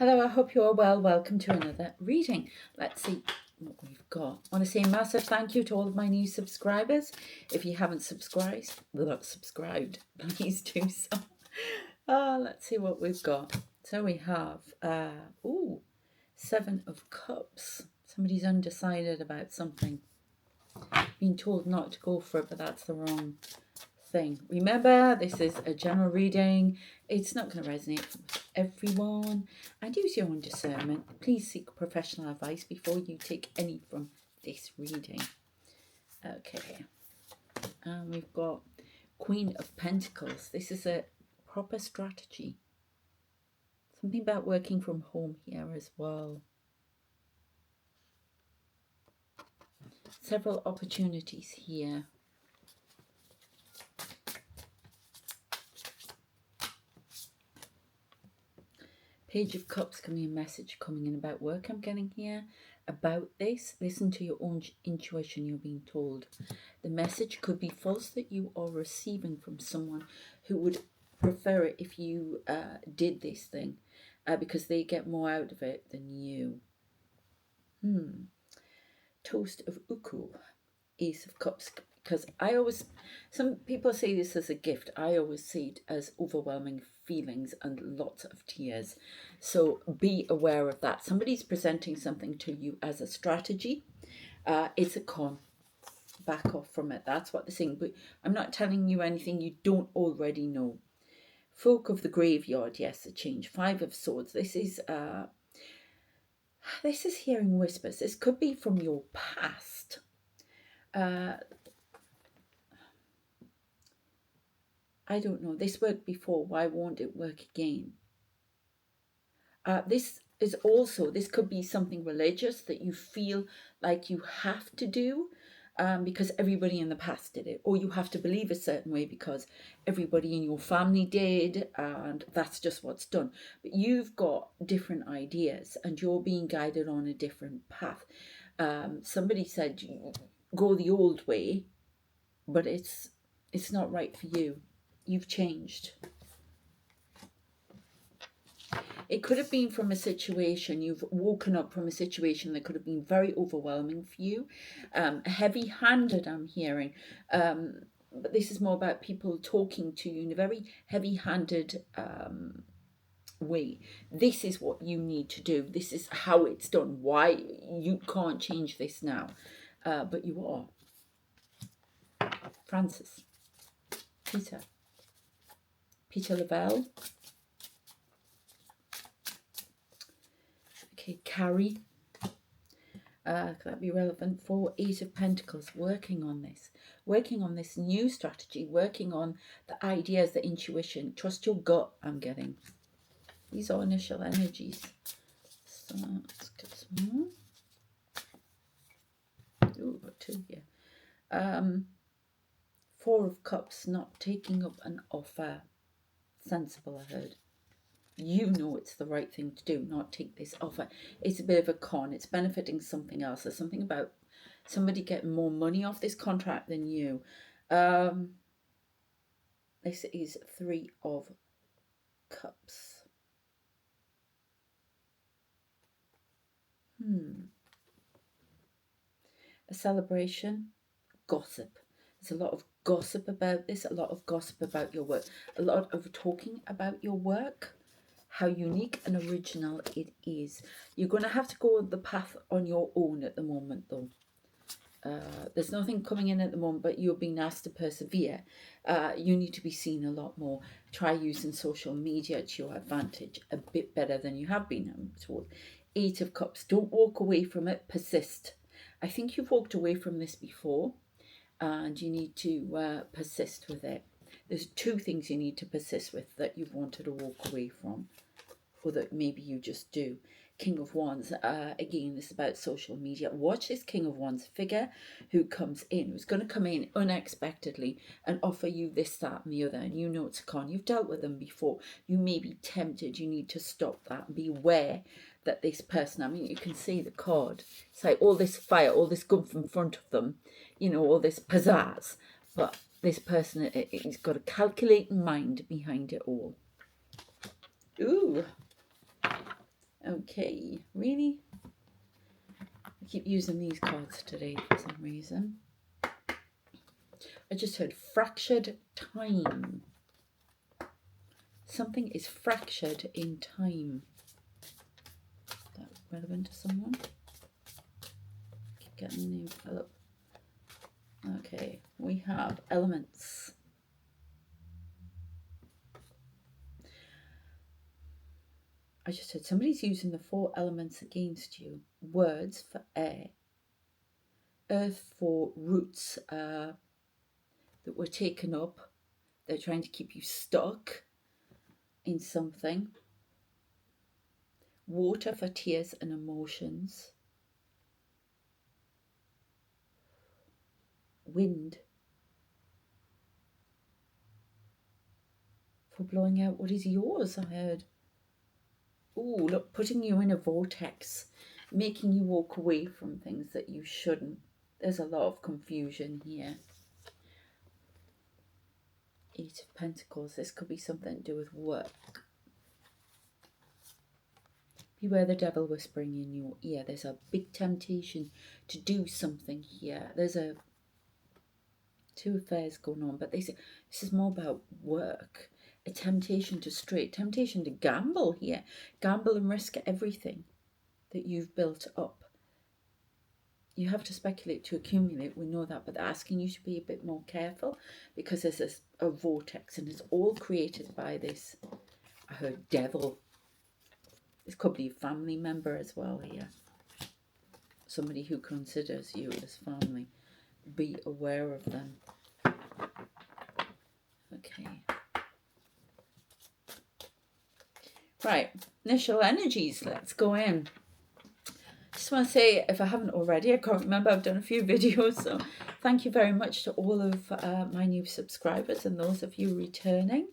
Hello, I hope you are well. Welcome to another reading. Let's see what we've got. I want to say a massive thank you to all of my new subscribers. If you haven't subscribed, please do so. Let's see what we've got. So we have, Seven of Cups. Somebody's undecided about something. Being told not to go for it, but that's the wrong thing. Remember, this is a general reading. It's not going to resonate with everyone, and use your own discernment. Please seek professional advice before you take any from this reading. Okay, and we've got Queen of Pentacles. This is a proper strategy. Something about working from home here as well. Several opportunities here. Page of Cups, coming a message coming in about work. I'm getting here about this. Listen to your own intuition, you're being told. The message could be false that you are receiving from someone who would prefer it if you did this thing because they get more out of it than you. Toast of Uku, Ace of Cups. Because some people say this as a gift. I always see it as overwhelming feelings and lots of tears. So be aware of that. Somebody's presenting something to you as a strategy. It's a con. Back off from it. That's what they're saying. But I'm not telling you anything you don't already know. Folk of the Graveyard. Yes, a change. Five of Swords. This is hearing whispers. This could be from your past. I don't know, this worked before, why won't it work again? This could be something religious that you feel like you have to do because everybody in the past did it, or you have to believe a certain way because everybody in your family did, and that's just what's done. But you've got different ideas and you're being guided on a different path. Somebody said go the old way, but it's not right for you. You've changed. It could have been from a situation, you've woken up from a situation that could have been very overwhelming for you. Heavy-handed, I'm hearing. But this is more about people talking to you in a very heavy-handed way. This is what you need to do. This is how it's done. Why you can't change this now. But you are. Francis. Peter Lavelle. Okay, Carrie. Could that be relevant for Eight of Pentacles? Working on this new strategy, working on the ideas, the intuition. Trust your gut, I'm getting. These are initial energies. So let's get some more. Ooh, got two here. Four of Cups, not taking up an offer. Sensible, I heard. You know it's the right thing to do, not take this offer. It's a bit of a con. It's benefiting something else. There's something about somebody getting more money off this contract than you. This is Three of Cups. A celebration. Gossip. There's a lot of gossip about this. A lot of gossip about your work. A lot of talking about your work. How unique and original it is. You're going to have to go the path on your own at the moment, though. There's nothing coming in at the moment, but you're being asked to persevere. You need to be seen a lot more. Try using social media to your advantage a bit better than you have been, I'm told. Eight of Cups. Don't walk away from it. Persist. I think you've walked away from this before, and you need to persist with it. There's two things you need to persist with that you've wanted to walk away from, or that maybe you just do. King of Wands, again, this is about social media. Watch this King of Wands figure who comes in, who's going to come in unexpectedly and offer you this, that, and the other, and you know it's a con. You've dealt with them before. You may be tempted. You need to stop that and be aware that this person, I mean, you can see the card. It's like all this fire, all this gumph in front of them, you know, all this pizzazz, but this person, he's got a calculating mind behind it all. Ooh. Okay, really? I keep using these cards today for some reason. I just heard fractured time. Something is fractured in time. Is that relevant to someone? Keep getting the name fill up. Okay, we have elements. I just heard somebody's using the 4 elements against you. Words for air. Earth for roots that were taken up. They're trying to keep you stuck in something. Water for tears and emotions. Wind for blowing out what is yours, I heard. Oh, look, putting you in a vortex, making you walk away from things that you shouldn't. There's a lot of confusion here. 8 of Pentacles. This could be something to do with work. Beware the devil whispering in your ear. There's a big temptation to do something here. There's 2 affairs going on, but they say this is more about work. A temptation to stray, temptation to gamble here. Gamble and risk everything that you've built up. You have to speculate to accumulate, we know that, but they're asking you to be a bit more careful because there's a vortex and it's all created by this, I heard, devil. This could be a family member as well here. Somebody who considers you as family. Be aware of them. Okay. Right, initial energies, let's go in. Just want to say, if I haven't already, I can't remember, I've done a few videos, so thank you very much to all of my new subscribers and those of you returning.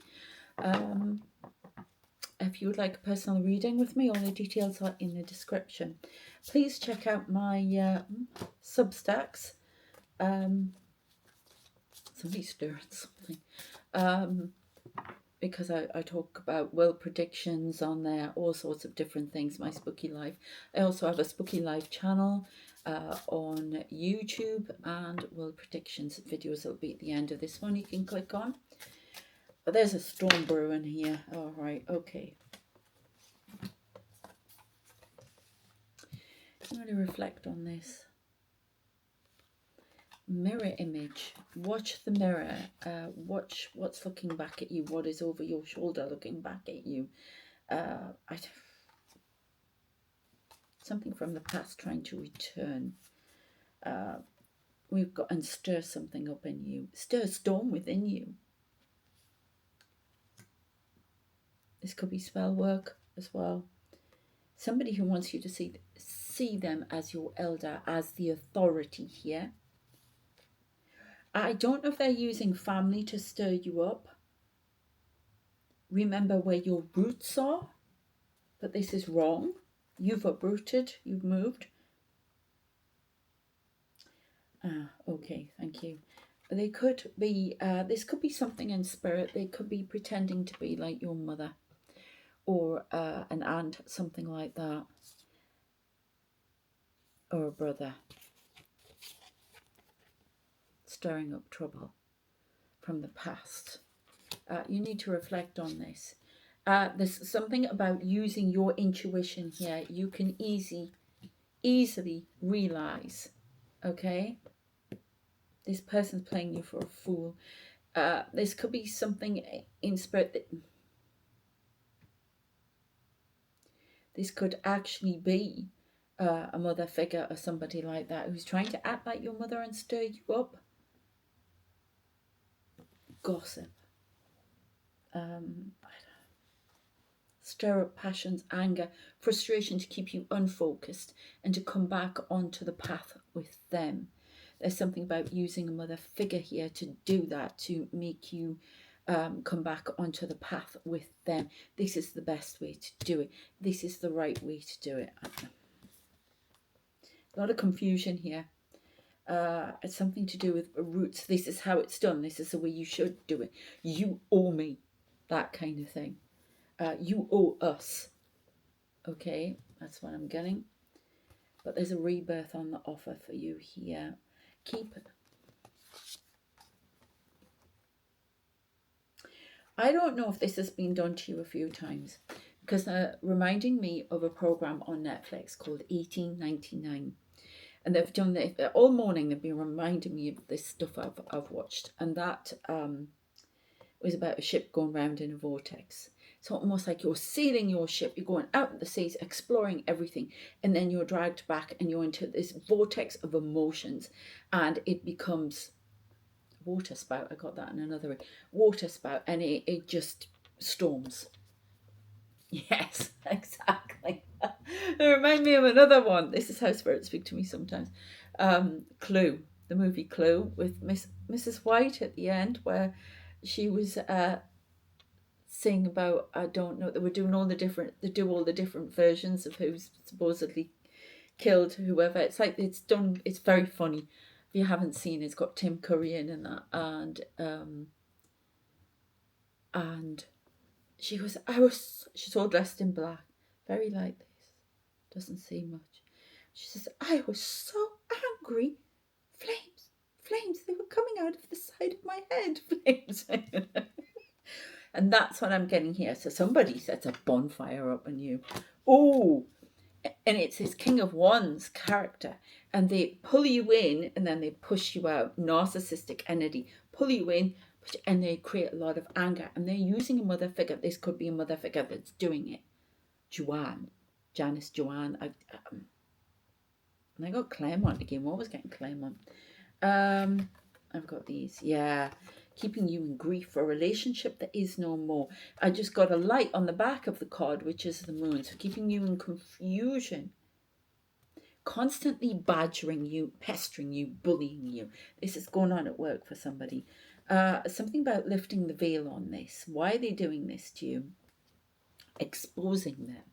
If you would like a personal reading with me, all the details are in the description. Please check out my Substacks. Somebody's stirring something. Because I talk about world predictions on there, all sorts of different things, my Spooky Life. I also have a Spooky Life channel on YouTube, and world predictions videos will be at the end of this one you can click on. But there's a storm brewing here. All right, okay. I'm going to reflect on this. Mirror image. Watch the mirror. Watch what's looking back at you. What is over your shoulder looking back at you. Something from the past trying to return. We've got, and stir something up in you. Stir a storm within you. This could be spell work as well. Somebody who wants you to see them as your elder, as the authority here. I don't know if they're using family to stir you up. Remember where your roots are, but this is wrong. You've uprooted, you've moved. Okay, thank you. They could be, this could be something in spirit. They could be pretending to be like your mother or an aunt, something like that, or a brother. Stirring up trouble from the past. You need to reflect on this. There's something about using your intuition here. You can easily realize, okay, this person's playing you for a fool. This could be something in spirit that this could actually be a mother figure or somebody like that who's trying to act like your mother and stir you up. Gossip. Stir up passions, anger, frustration to keep you unfocused and to come back onto the path with them. There's something about using a mother figure here to do that, to make you come back onto the path with them. This is the best way to do it. This is the right way to do it. A lot of confusion here. It's something to do with roots. This is how it's done. This is the way you should do it. You owe me. That kind of thing. You owe us. Okay, that's what I'm getting. But there's a rebirth on the offer for you here. Keep it. I don't know if this has been done to you a few times, because they're reminding me of a program on Netflix called 1899. And they've done it all morning. They've been reminding me of this stuff I've watched. And that was about a ship going round in a vortex. It's almost like you're sailing your ship, you're going out in the seas, exploring everything, and then you're dragged back and you're into this vortex of emotions, and it becomes water spout. I got that in another way. Water spout, and it just storms. Yes, exactly. It reminds me of another one. This is how spirits speak to me sometimes. Clue, the movie Clue, with Mrs. White at the end, where she was saying about, I don't know, they were doing all the different, they do all the different versions of who's supposedly killed whoever. It's like it's done. It's very funny. If you haven't seen it, it's got Tim Curry in that, and she was, she's all dressed in black, very like this, doesn't say much. She says, I was so angry, flames, they were coming out of the side of my head, flames. And that's what I'm getting here. So somebody sets a bonfire up on you. Oh, and it's this King of Wands character, and they pull you in and then they push you out. Narcissistic entity, pull you in, and they create a lot of anger, and they're using a mother figure. This could be a mother figure that's doing it. Janice Joanne. And I got Claremont again. What was getting Claremont? I've got these. Yeah. Keeping you in grief for a relationship that is no more. I just got a light on the back of the card, which is the moon. So keeping you in confusion. Constantly badgering you, pestering you, bullying you. This is going on at work for somebody. Something about lifting the veil on this. Why are they doing this to you? Exposing them.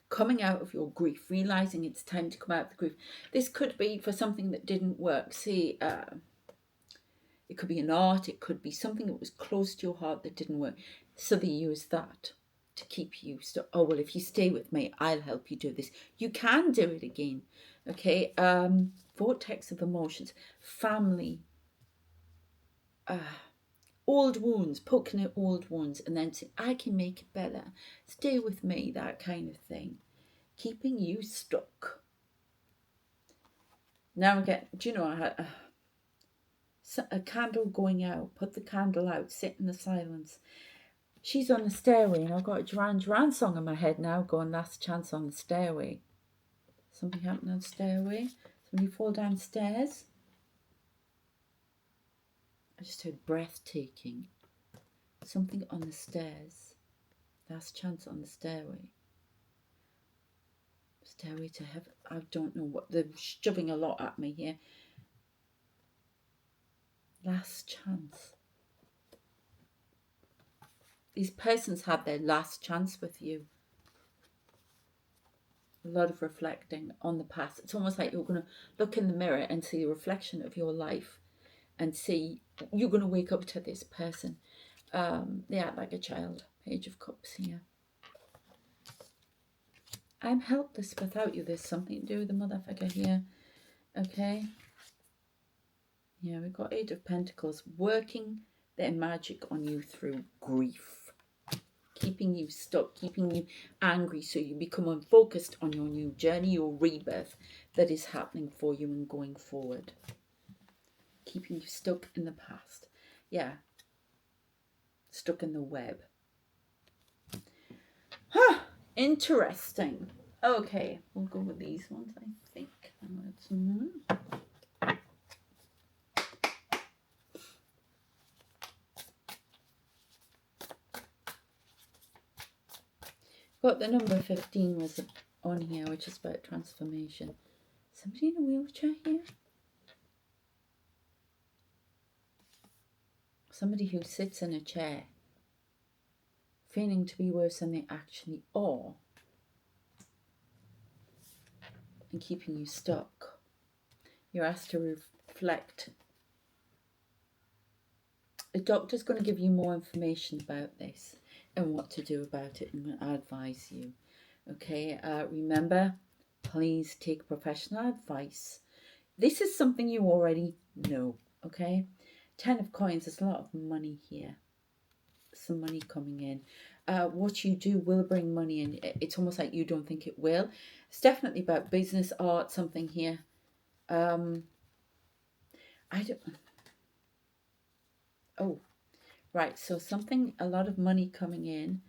Coming out of your grief, realizing it's time to come out of the grief. This could be for something that didn't work. See, it could be an art, it could be something that was close to your heart that didn't work. So they use that to keep you stuck. Oh, well, if you stay with me, I'll help you do this. You can do it again. Okay. Vortex of emotions, family, old wounds, poking at old wounds, and then saying, I can make it better. Stay with me, that kind of thing. Keeping you stuck. Now again, do you know, I had a candle going out, put the candle out, sit in the silence. She's on the stairway, and I've got a Duran Duran song in my head now going, Last Chance on the Stairway. Something happened on the stairway. Somebody fall downstairs. I just heard breathtaking. Something on the stairs. Last chance on the stairway. Stairway to heaven. I don't know what. They're shoving a lot at me here. Last chance. These persons had their last chance with you. A lot of reflecting on the past. It's almost like you're going to look in the mirror and see a reflection of your life and see you're going to wake up to this person. They act like a child. Page of Cups here. I'm helpless without you. There's something to do with the mother figure here. Okay. Yeah, we've got Eight of Pentacles working their magic on you through grief. Keeping you stuck, keeping you angry, so you become unfocused on your new journey, your rebirth that is happening for you and going forward. Keeping you stuck in the past. Yeah. Stuck in the web. Huh. Interesting. Okay, we'll go with these ones, I think. Got the number 15 was on here, which is about transformation. Somebody in a wheelchair here? Somebody who sits in a chair, feigning to be worse than they actually are, and keeping you stuck. You're asked to reflect. A doctor's going to give you more information about this and what to do about it, and advise you. Okay, remember, please take professional advice. This is something you already know, okay? 10 of coins, there's a lot of money here. Some money coming in. What you do will bring money in. It's almost like you don't think it will. It's definitely about business, art, something here. I don't. Oh, right. So something, a lot of money coming in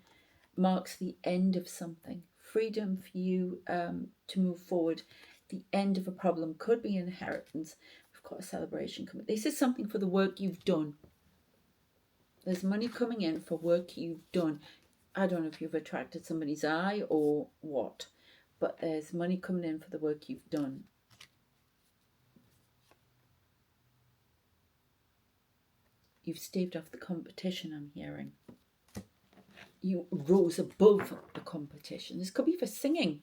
marks the end of something. Freedom for you to move forward. The end of a problem could be inheritance. We've got a celebration coming. This is something for the work you've done. There's money coming in for work you've done. I don't know if you've attracted somebody's eye or what, but there's money coming in for the work you've done. You've staved off the competition, I'm hearing. You rose above the competition. This could be for singing.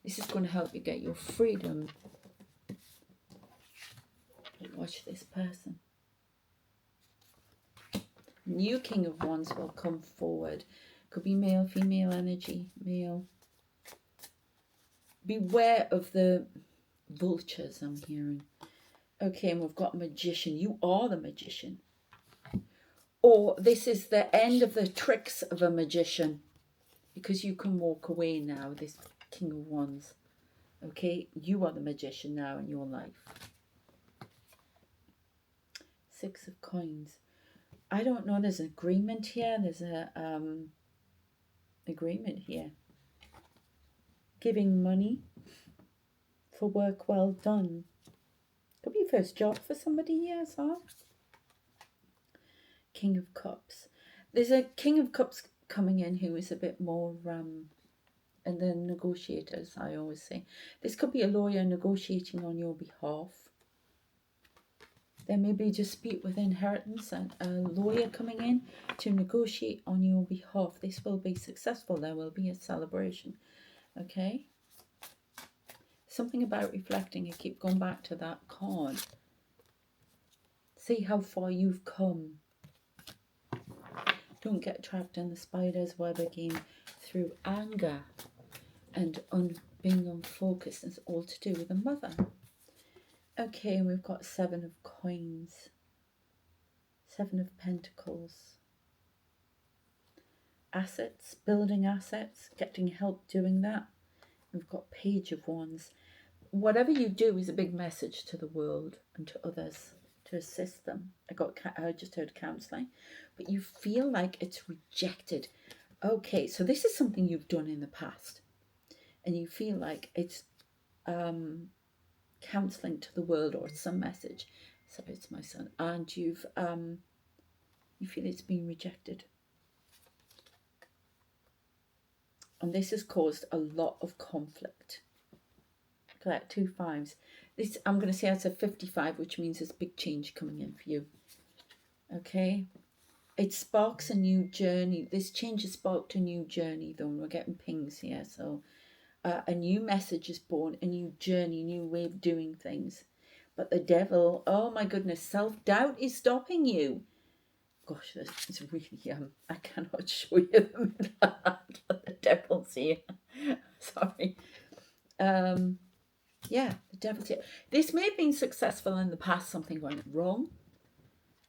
This is going to help you get your freedom. Watch this person. New King of Wands will come forward. Could be male, female energy, male. Beware of the vultures, I'm hearing. Okay, and we've got magician. You are the magician. Or this is the end of the tricks of a magician. Because you can walk away now, this King of Wands. Okay, you are the magician now in your life. 6 of coins. I don't know, there's an agreement here. There's a agreement here. Giving money for work well done. Could be first job for somebody here as well. King of Cups. There's a King of Cups coming in who is a bit more and then negotiators, I always say. This could be a lawyer negotiating on your behalf. There may be a dispute with inheritance and a lawyer coming in to negotiate on your behalf. This will be successful. There will be a celebration. Okay? Something about reflecting. I keep going back to that card. See how far you've come. Don't get trapped in the spider's web again through anger and being unfocused. It's all to do with the mother. Okay, and we've got 7 of coins. 7 of pentacles. Assets, building assets, getting help doing that. We've got Page of Wands. Whatever you do is a big message to the world and to others to assist them. I just heard counselling, but you feel like it's rejected. Okay, so this is something you've done in the past, and you feel like it's counselling to the world or some message. Sorry, it's my son, and you feel it's been rejected. And this has caused a lot of conflict. Look at that, 2 5s. This, I'm going to say that's a 55, which means there's big change coming in for you. Okay? It sparks a new journey. This change has sparked a new journey, though, and we're getting pings here. So a new message is born, a new journey, new way of doing things. But the devil, oh my goodness, self-doubt is stopping you. Gosh, this is really, I cannot show you the devil's here. Sorry. Yeah, the devil's here. This may have been successful in the past. Something went wrong.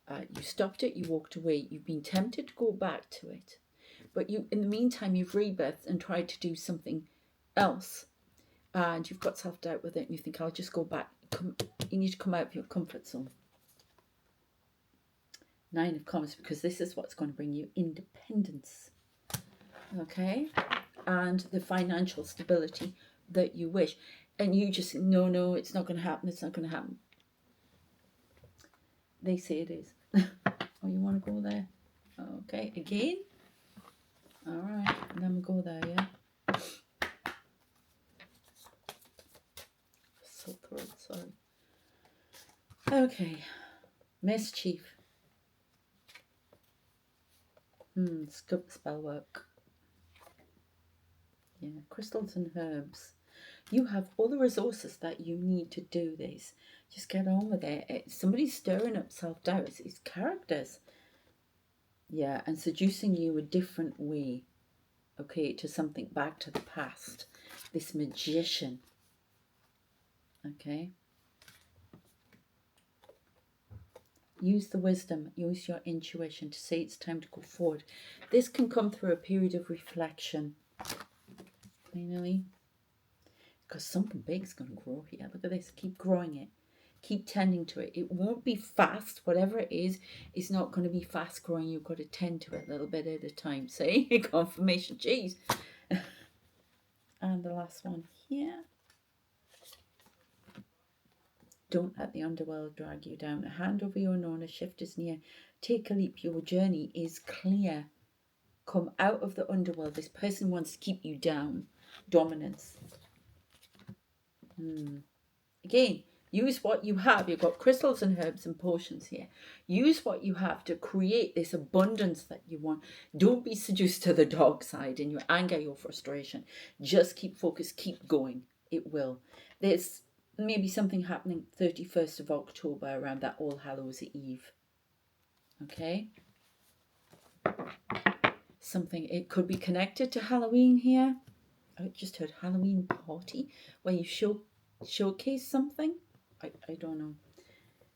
You stopped it. You walked away. You've been tempted to go back to it. But you, in the meantime, you've rebirthed and tried to do something else. And you've got self-doubt with it. And you think, I'll just go back. You need to come out of your comfort zone. 9 of Cups, because this is what's going to bring you independence. Okay? And the financial stability that you wish. And you just, no, it's not going to happen. It's not going to happen. They say it is. Oh, you want to go there? Okay, again? All right, let me go there, yeah? Sore throat, sorry. Okay, mischief. Spell work. Yeah, crystals and herbs. You have all the resources that you need to do this. Just get on with it. Somebody's stirring up self-doubt. It's characters. Yeah, and seducing you a different way. okay, to something back to the past. This magician, okay? Use the wisdom, use your intuition to say it's time to go forward. This can come through a period of reflection, finally, because something big is going to grow here. Look at this, keep growing it. Keep tending to it. It won't be fast. Whatever it is, it's not going to be fast growing. You've got to tend to it a little bit at a time. See? Confirmation. Jeez. And the last one here. Don't let the underworld drag you down. Hand over your own, a shift is near. Take a leap. Your journey is clear. Come out of the underworld. This person wants to keep you down. Dominance. Again, use what you have. You've got crystals and herbs and potions here. Use what you have to create this abundance that you want. Don't be seduced to the dark side in your anger, your frustration. Just keep focused, keep going. It will. There's maybe something happening 31st of October around that All Hallows Eve. Okay? Something, it could be connected to Halloween here. I just heard Halloween party where you showcase something. I don't know.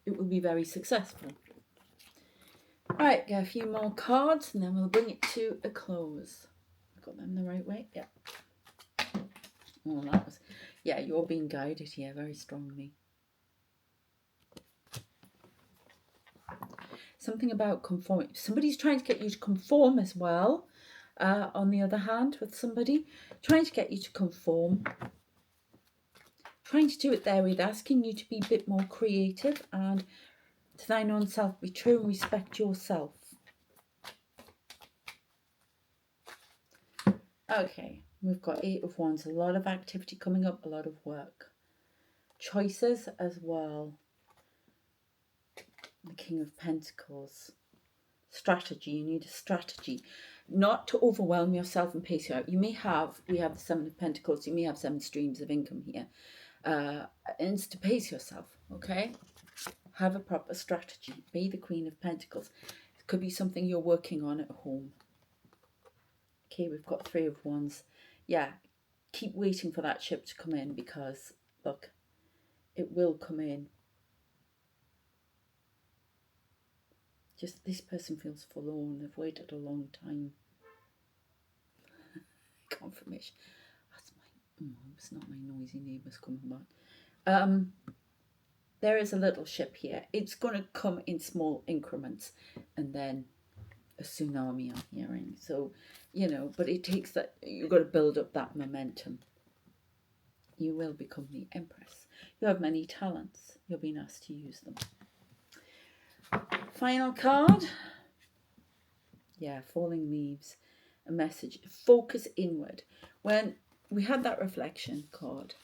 It will be very successful. Right, get a few more cards and then we'll bring it to a close. Got them the right way? Yeah. Oh, that was... Yeah, you're being guided here very strongly. Something about conforming. Somebody's trying to get you to conform as well. On the other hand, with somebody trying to get you to conform. Trying to do it their way, asking you to be a bit more creative and to thine own self be true and respect yourself. Okay, we've got 8 of Wands, a lot of activity coming up, a lot of work. Choices as well. The King of Pentacles. Strategy, you need a strategy. Not to overwhelm yourself and pace you out. You may have, we have the 7 of Pentacles, you may have 7 streams of income here. And it's to pace yourself, okay? Have a proper strategy. Be the Queen of Pentacles. It could be something you're working on at home. Okay, we've got 3 of Wands. Yeah, keep waiting for that ship to come in because, look, it will come in. Just this person feels forlorn. They've waited a long time. Confirmation. That's my... it's not my noisy neighbours coming back. There is a little ship here. It's going to come in small increments and then a tsunami I'm hearing. So, you know, but it takes that, you've got to build up that momentum. You will become the Empress. You have many talents. You're being asked to use them. Final card. Yeah, falling leaves. A message. Focus inward. When we had that reflection card,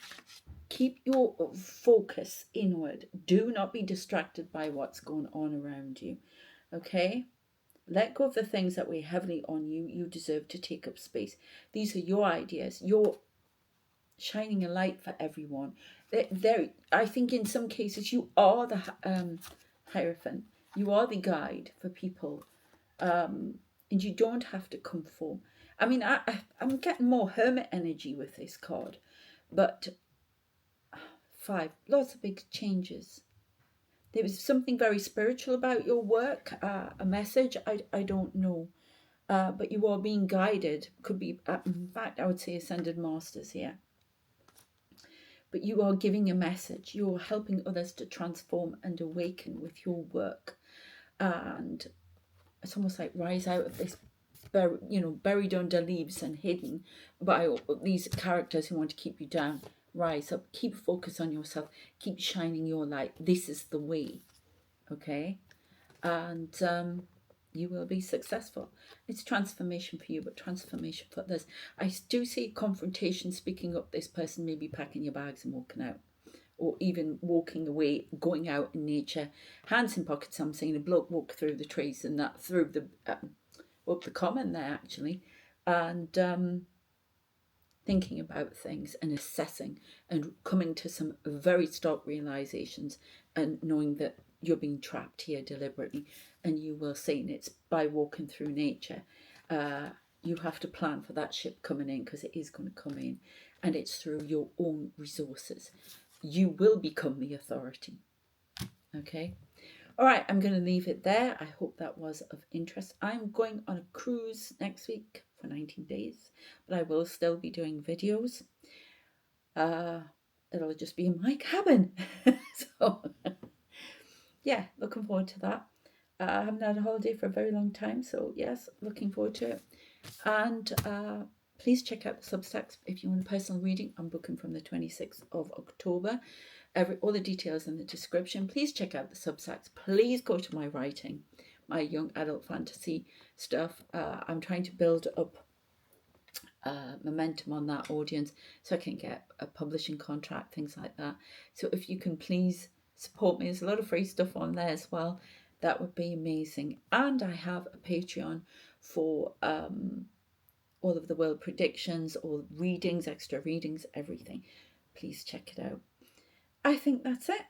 keep your focus inward. Do not be distracted by what's going on around you. Okay? Let go of the things that weigh heavily on you. You deserve to take up space. These are your ideas. You're shining a light for everyone. I think in some cases you are the Hierophant. You are the guide for people. And you don't have to conform. I mean, I'm getting more hermit energy with this card. But 5, lots of big changes. There was something very spiritual about your work, a message, I don't know. But you are being guided. Could be, in fact, I would say Ascended Masters here. But you are giving a message. You're helping others to transform and awaken with your work. And it's almost like rise out of this, buried under leaves and hidden by these characters who want to keep you down. Rise up, keep focus on yourself, keep shining your light. This is the way, okay? And you will be successful. It's transformation for you, but transformation for others. I do see confrontation, speaking up. This person may be packing your bags and walking out, or even walking away, going out in nature, hands in pockets. I'm seeing a bloke walk through the trees and that through the up the common there actually, and thinking about things and assessing and coming to some very stark realizations and knowing that you're being trapped here deliberately, and you will see, and it's by walking through nature. you have to plan for that ship coming in, because it is going to come in, and it's through your own resources. You will become the authority. Okay. All right, I'm going to leave it there. I hope that was of interest. I'm going on a cruise next week for 19 days, but I will still be doing videos. It'll just be in my cabin. So, yeah, looking forward to that. I haven't had a holiday for a very long time, so yes, looking forward to it. And please check out the Substacks if you want a personal reading. I'm booking from the 26th of October. All the details in the description. Please check out the Substacks. Please go to my writing, my young adult fantasy stuff. I'm trying to build up momentum on that audience so I can get a publishing contract, things like that. So if you can please support me, there's a lot of free stuff on there as well. That would be amazing. And I have a Patreon for all of the world predictions, all readings, extra readings, everything. Please check it out. I think that's it.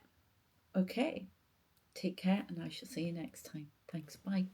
Okay. Take care, and I shall see you next time. Thanks. Bye.